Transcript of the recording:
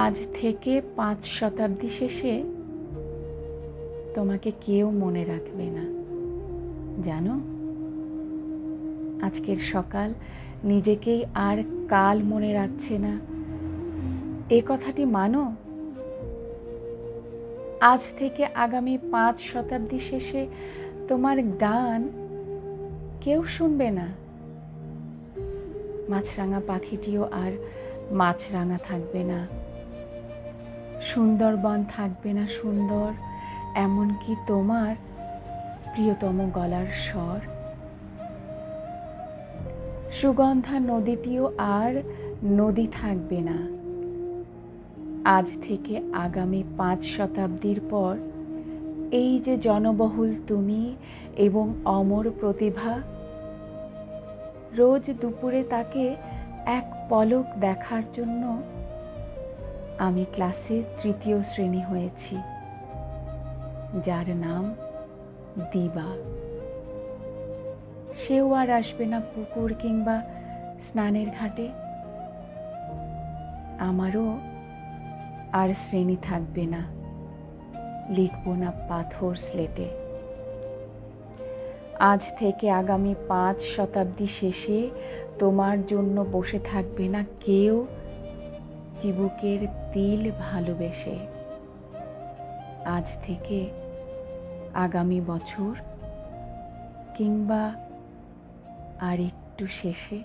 আজ থেকে 5 শতাব্দী শেষে তোমাকে কেউ মনে রাখবে না, জানো? আজকের সকাল নিজেকেই আর কাল মনে রাখছে না, এ কথাটি মানো। আজ থেকে আগামী 5 শতাব্দী শেষে তোমার গান কেউ শুনবে না। মাছরাঙা পাখিটিও আর মাছরাঙা থাকবে না, সুন্দরবন থাকবে না সুন্দর, এমনকি তোমার প্রিয়তম গলার স্বর। সুগন্ধা নদীটিও আর নদী থাকবে না। আজ থেকে আগামী 5 শতাব্দীর পর এই যে জনবহুল তুমি এবং অমর প্রতিভা, রোজ দুপুরে তাকে এক পলক দেখার জন্য আমি ক্লাসে 3য় শ্রেণী হয়েছি, যার নাম দিবা। সেও আর আসবে না পুকুর কিংবা স্নানের ঘাটে। আমারও আর শ্রেণী থাকবে না, লিখব না পাথর স্লেটে। আজ থেকে আগামী 5 শতাব্দী শেষে তোমার জন্য বসে থাকবে না কেউ চিবুকের তিল ভালোবেসে। আজ থেকে আগামী বছর কিংবা আর একটু শেষে